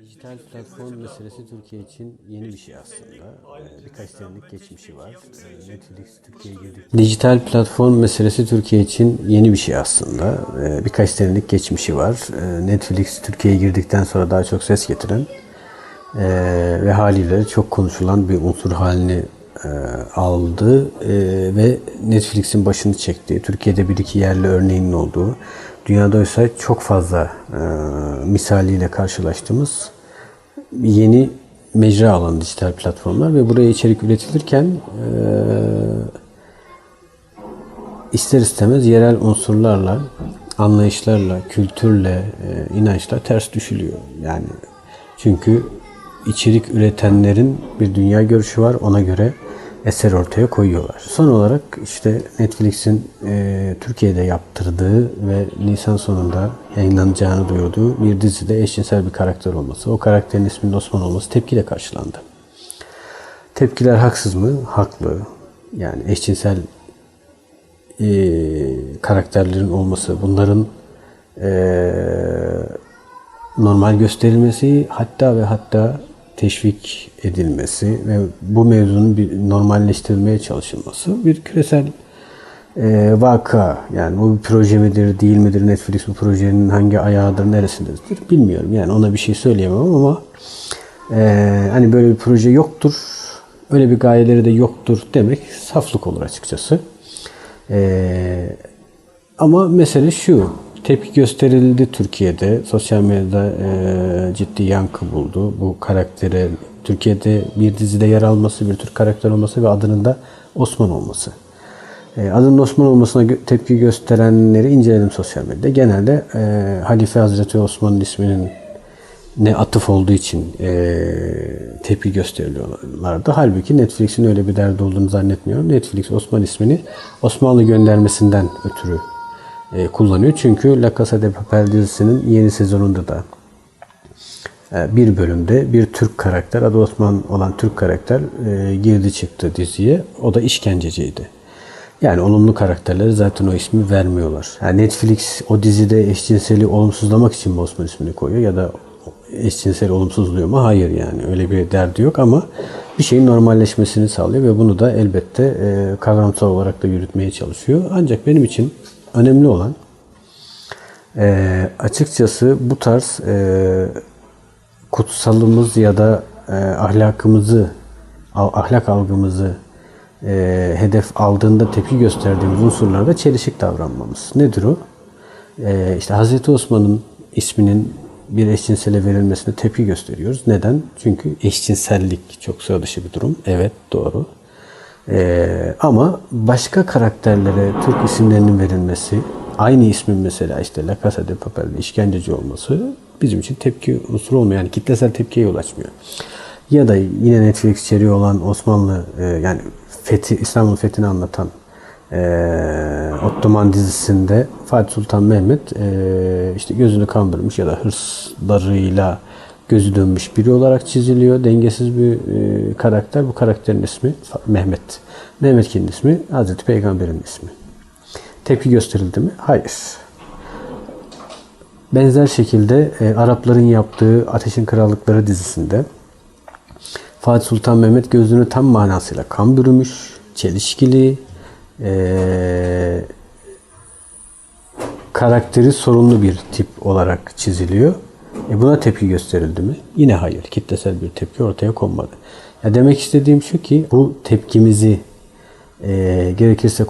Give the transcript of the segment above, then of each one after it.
Dijital platform meselesi Türkiye için yeni bir şey aslında. Birkaç senelik geçmişi var. Netflix Türkiye'ye girdi. Dijital platform meselesi Türkiye için yeni bir şey aslında. Birkaç senelik geçmişi var. Netflix Türkiye'ye girdikten sonra daha çok ses getiren ve haliyle çok konuşulan bir unsur halini aldı ve Netflix'in başını çekti. Türkiye'de bir iki yerli örneğinin olduğu, dünyada ise çok fazla misaliyle karşılaştığımız yeni mecra alan dijital platformlar ve buraya içerik üretilirken ister istemez yerel unsurlarla, anlayışlarla, kültürle, inançla ters düşülüyor. Yani çünkü içerik üretenlerin bir dünya görüşü var, ona göre eser ortaya koyuyorlar. Son olarak işte Netflix'in Türkiye'de yaptırdığı ve Nisan sonunda yayınlanacağını duyurduğu bir dizide eşcinsel bir karakter olması, o karakterin isminin Osman olması tepkiyle karşılandı. Tepkiler haksız mı? Haklı. Yani eşcinsel karakterlerin olması, bunların normal gösterilmesi, hatta teşvik edilmesi ve bu mevzunun bir normalleştirilmeye çalışılması bir küresel vaka. Yani bu bir proje midir, değil midir, Netflix bu projenin hangi ayağıdır, neresindedir bilmiyorum. Yani ona bir şey söyleyemem ama hani böyle bir proje yoktur, öyle bir gayeleri de yoktur demek saflık olur açıkçası. Ama mesele şu, tepki gösterildi Türkiye'de, sosyal medyada ciddi yankı buldu. Bu karaktere Türkiye'de bir dizide yer alması, bir Türk karakter olması ve adının da Osman olması. Adının Osman olmasına tepki gösterenleri inceledim sosyal medyada. Genelde Halife Hazreti Osman'ın isminin ne atıf olduğu için tepki gösteriliyorlardı. Halbuki Netflix'in öyle bir derdi olduğunu zannetmiyorum. Netflix Osman ismini Osmanlı göndermesinden ötürü kullanıyor. Çünkü La Casa de Papel dizisinin yeni sezonunda da bir bölümde bir Türk karakter, adı Osman olan Türk karakter girdi çıktı diziye. O da işkenceciydi. Yani olumlu karakterleri zaten o ismi vermiyorlar. Yani Netflix o dizide eşcinseli olumsuzlamak için mi Osman ismini koyuyor ya da eşcinsel olumsuzluyor mu? Hayır, yani öyle bir derdi yok ama bir şeyin normalleşmesini sağlıyor ve bunu da elbette kavramsal olarak da yürütmeye çalışıyor. Ancak benim için önemli olan açıkçası bu tarz kutsalımız ya da ahlak algımızı hedef aldığında tepki gösterdiğimiz unsurlarda çelişik davranmamız. Nedir o? İşte Hazreti Osman'ın isminin bir eşcinsele verilmesine tepki gösteriyoruz. Neden? Çünkü eşcinsellik çok sıra dışı bir durum. Evet, doğru. Ama başka karakterlere Türk isimlerinin verilmesi, aynı ismin mesela işte La Casa de Papel'de işkenceci olması bizim için tepki unsuru olmuyor. Yani kitlesel tepkiye yol açmıyor. Ya da yine Netflix içeriği olan Osmanlı yani İstanbul fethini anlatan Ottoman dizisinde Fatih Sultan Mehmet işte gözünü kandırmış ya da hırslarıyla gözü dönmüş biri olarak çiziliyor. Dengesiz bir karakter. Bu karakterin ismi Mehmet. Mehmet'in ismi Hazreti Peygamber'in ismi. Tepki gösterildi mi? Hayır. Benzer şekilde Arapların yaptığı Ateşin Krallıkları dizisinde Fatih Sultan Mehmet gözünü tam manasıyla kan bürümüş, çelişkili, karakteri sorunlu bir tip olarak çiziliyor. Buna tepki gösterildi mi? Yine hayır. Kitlesel bir tepki ortaya konmadı. Ya demek istediğim şu ki bu tepkimizi gerekirse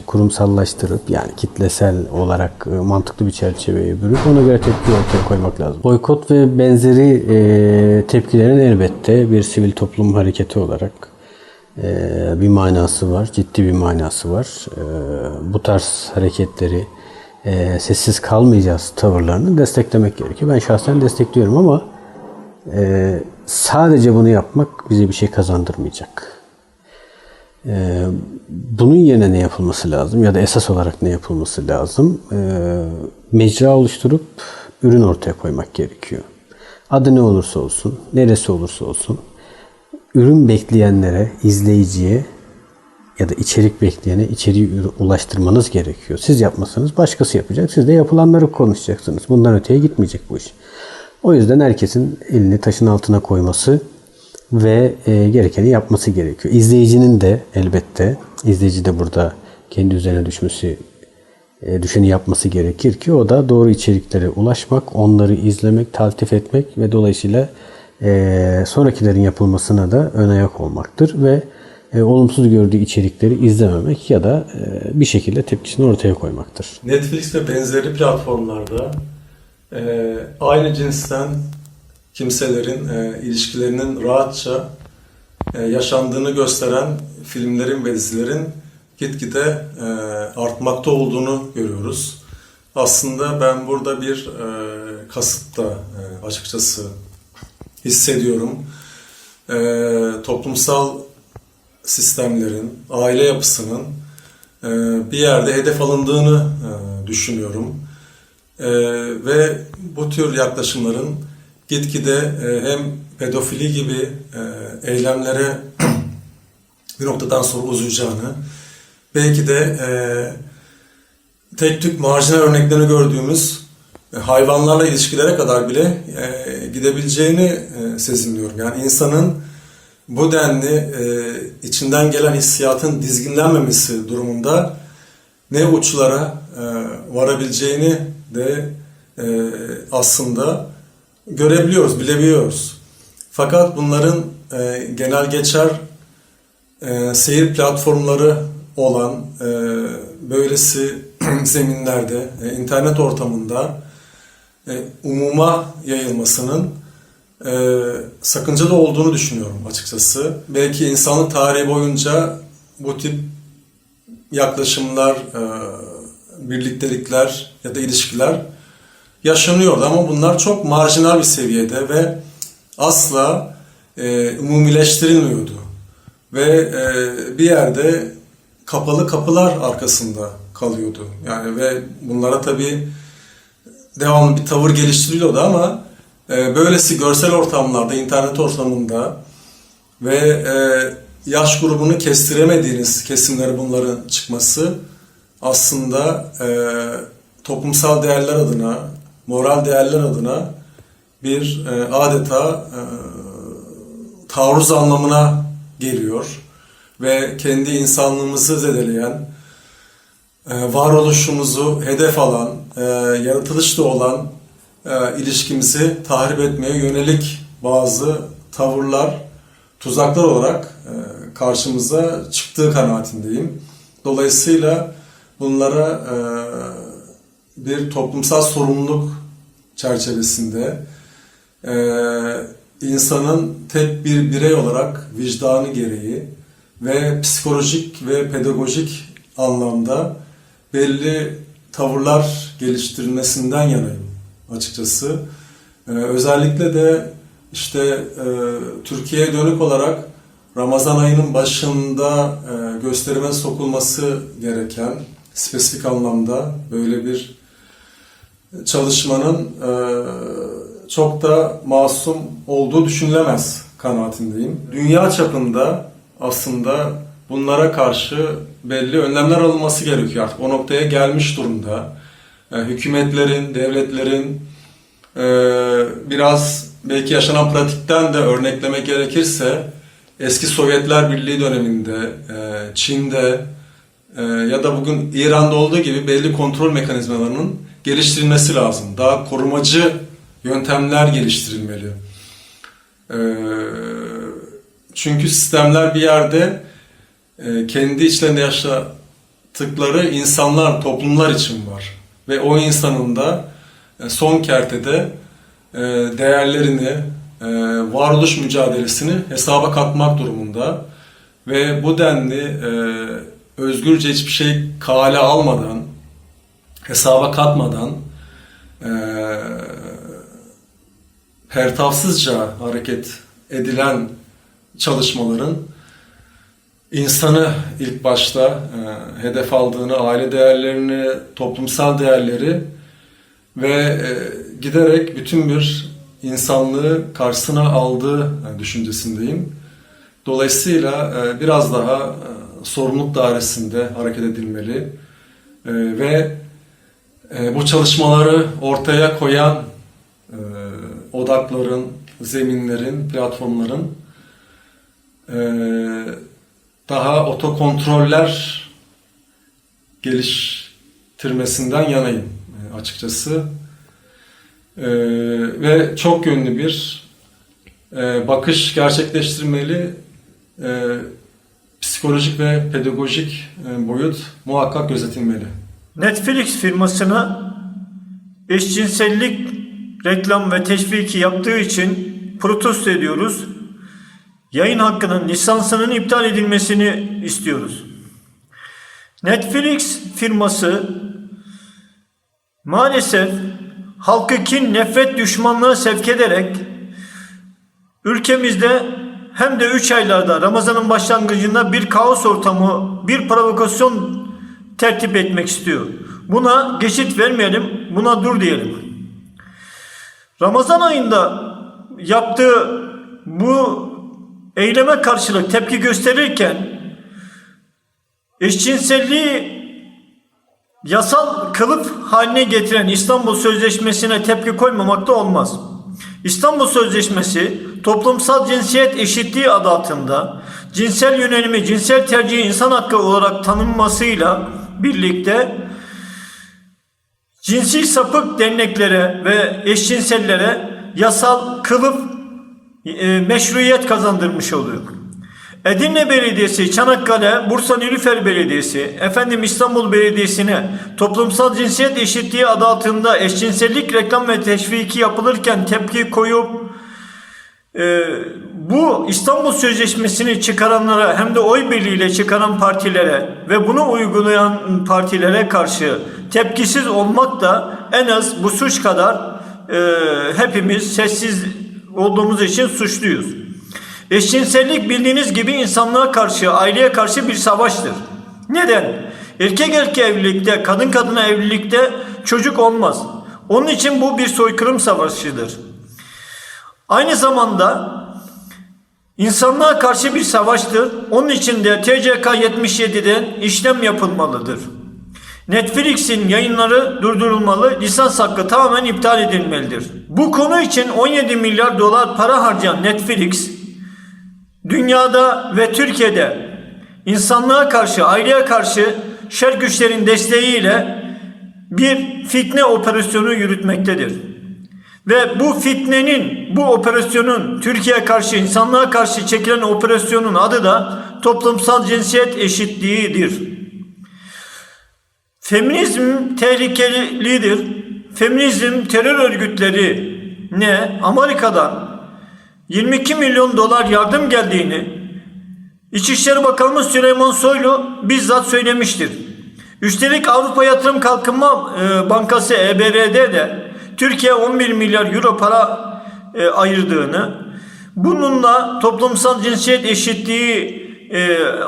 kurumsallaştırıp yani kitlesel olarak mantıklı bir çerçeveye bürüp ona göre tepki ortaya koymak lazım. Boykot ve benzeri tepkilerin elbette bir sivil toplum hareketi olarak bir manası var, ciddi bir manası var. Bu tarz hareketleri sessiz kalmayacağız tavırlarını desteklemek gerekiyor. Ben şahsen destekliyorum ama sadece bunu yapmak bize bir şey kazandırmayacak. Bunun yerine ne yapılması lazım ya da esas olarak ne yapılması lazım? Mecra oluşturup ürün ortaya koymak gerekiyor. Adı ne olursa olsun, neresi olursa olsun ürün bekleyenlere, izleyiciye ya da içerik bekleyene içeriği ulaştırmanız gerekiyor. Siz yapmasanız başkası yapacak. Siz de yapılanları konuşacaksınız. Bundan öteye gitmeyecek bu iş. O yüzden herkesin elini taşın altına koyması ve gerekeni yapması gerekiyor. İzleyicinin de elbette, izleyici de burada kendi üzerine düşeni yapması gerekir ki o da doğru içeriklere ulaşmak, onları izlemek, taltif etmek ve dolayısıyla sonrakilerin yapılmasına da ön ayak olmaktır ve olumsuz gördüğü içerikleri izlememek ya da bir şekilde tepkisini ortaya koymaktır. Netflix ve benzeri platformlarda aynı cinsten kimselerin ilişkilerinin rahatça yaşandığını gösteren filmlerin ve dizilerin gitgide artmakta olduğunu görüyoruz. Aslında ben burada bir kasıt da açıkçası hissediyorum. Toplumsal sistemlerin, aile yapısının bir yerde hedef alındığını düşünüyorum. Ve bu tür yaklaşımların gitgide hem pedofili gibi eylemlere bir noktadan sonra uzayacağını, belki de tek tük marjinal örneklerini gördüğümüz hayvanlarla ilişkilere kadar bile gidebileceğini sezinliyorum. Yani insanın bu denli içinden gelen hissiyatın dizginlenmemesi durumunda ne uçlara varabileceğini de aslında görebiliyoruz, bilebiliyoruz. Fakat bunların genel geçer seyir platformları olan böylesi zeminlerde, internet ortamında umuma yayılmasının sakıncalı olduğunu düşünüyorum açıkçası. Belki insanlık tarihi boyunca bu tip yaklaşımlar, birliktelikler ya da ilişkiler yaşanıyordu ama bunlar çok marjinal bir seviyede ve asla umumileştirilmiyordu. Ve bir yerde kapalı kapılar arkasında kalıyordu. Yani ve bunlara tabii devamlı bir tavır geliştiriliyordu ama böylesi görsel ortamlarda, internet ortamında ve yaş grubunu kestiremediğiniz kesimlere bunların çıkması aslında toplumsal değerler adına, moral değerler adına bir adeta taarruz anlamına geliyor ve kendi insanlığımızı zedeleyen, varoluşumuzu hedef alan, yaratılışta olan ilişkimizi tahrip etmeye yönelik bazı tavırlar, tuzaklar olarak karşımıza çıktığı kanaatindeyim. Dolayısıyla bunlara bir toplumsal sorumluluk çerçevesinde insanın tek bir birey olarak vicdanı gereği ve psikolojik ve pedagojik anlamda belli tavırlar geliştirilmesinden yanayım açıkçası. Özellikle de işte Türkiye'ye dönük olarak Ramazan ayının başında gösterime sokulması gereken spesifik anlamda böyle bir çalışmanın çok da masum olduğu düşünülemez kanaatindeyim. Dünya çapında aslında bunlara karşı belli önlemler alınması gerekiyor artık. O noktaya gelmiş durumda. Hükümetlerin, devletlerin biraz belki yaşanan pratikten de örneklemek gerekirse eski Sovyetler Birliği döneminde, Çin'de ya da bugün İran'da olduğu gibi belli kontrol mekanizmalarının geliştirilmesi lazım. Daha korumacı yöntemler geliştirilmeli. Çünkü sistemler bir yerde kendi içlerinde yaşadıkları insanlar, toplumlar için var. Ve o insanın da son kertede değerlerini, varoluş mücadelesini hesaba katmak durumunda. Ve bu denli özgürce hiçbir şey kale almadan, hesaba katmadan, pertafsızca hareket edilen çalışmaların insanı ilk başta hedef aldığını, aile değerlerini, toplumsal değerleri ve giderek bütün bir insanlığı karşısına aldığı düşüncesindeyim. Dolayısıyla biraz daha sorumluluk dairesinde hareket edilmeli ve bu çalışmaları ortaya koyan odakların, zeminlerin, platformların daha otokontroller geliştirmesinden yanayım açıkçası. Ve çok yönlü bir bakış gerçekleştirmeli, psikolojik ve pedagojik boyut muhakkak gözetilmeli. Netflix firmasına eşcinsellik reklam ve teşviki yaptığı için protesto ediyoruz. Yayın hakkının lisansının iptal edilmesini istiyoruz. Netflix firması maalesef halkı kin, nefret, düşmanlığa sevk ederek ülkemizde hem de 3 aylarda Ramazan'ın başlangıcında bir kaos ortamı, bir provokasyon tertip etmek istiyor. Buna geçit vermeyelim, buna dur diyelim. Ramazan ayında yaptığı bu eyleme karşılık tepki gösterirken eşcinselliği yasal kılıf haline getiren İstanbul Sözleşmesi'ne tepki koymamak da olmaz. İstanbul Sözleşmesi toplumsal cinsiyet eşitliği adı altında cinsel yönelimi, cinsel tercihi insan hakkı olarak tanınmasıyla birlikte cinsi sapık derneklere ve eşcinsellere yasal kılıf meşruiyet kazandırmış oluyor. Edirne Belediyesi, Çanakkale, Bursa Nilüfer Belediyesi, İstanbul Belediyesi'ne toplumsal cinsiyet eşitliği adı altında eşcinsellik reklam ve teşviki yapılırken tepki koyup bu İstanbul Sözleşmesi'ni çıkaranlara hem de oy birliğiyle çıkaran partilere ve bunu uygulayan partilere karşı tepkisiz olmak da en az bu suç kadar hepimiz sessiz olduğumuz için suçluyuz. Eşcinsellik bildiğiniz gibi insanlığa karşı, aileye karşı bir savaştır. Neden? Erkek erkeğe evlilikte, kadın kadına evlilikte çocuk olmaz. Onun için bu bir soykırım savaşıdır. Aynı zamanda insanlığa karşı bir savaştır. Onun için de TCK 77'den işlem yapılmalıdır. Netflix'in yayınları durdurulmalı, lisans hakkı tamamen iptal edilmelidir. Bu konu için 17 milyar dolar para harcayan Netflix, dünyada ve Türkiye'de insanlığa karşı, aileye karşı şer güçlerin desteğiyle bir fitne operasyonu yürütmektedir. Ve bu fitnenin, bu operasyonun Türkiye'ye karşı, insanlığa karşı çekilen operasyonun adı da toplumsal cinsiyet eşitliğidir. Feminizm tehlikelidir. Feminizm terör örgütlerine Amerika'dan 22 milyon dolar yardım geldiğini İçişleri Bakanımız Süleyman Soylu bizzat söylemiştir. Üstelik Avrupa Yatırım Kalkınma Bankası EBRD de Türkiye 11 milyar euro para ayırdığını, bununla toplumsal cinsiyet eşitliği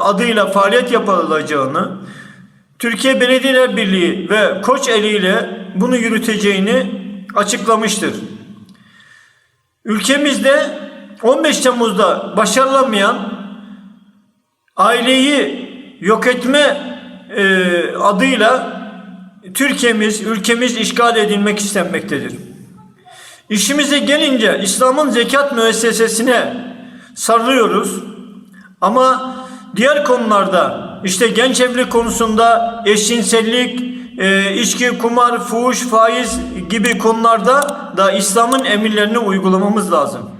adıyla faaliyet yapılacağını, Türkiye Belediyeler Birliği ve Koçeli ile bunu yürüteceğini açıklamıştır. Ülkemizde 15 Temmuz'da başarılamayan aileyi yok etme adıyla ülkemiz işgal edilmek istenmektedir. İşimize gelince İslam'ın zekat müessesesine sarılıyoruz ama diğer konularda işte genç evlilik konusunda eşcinsellik, içki, kumar, fuhuş, faiz gibi konularda da İslam'ın emirlerini uygulamamız lazım.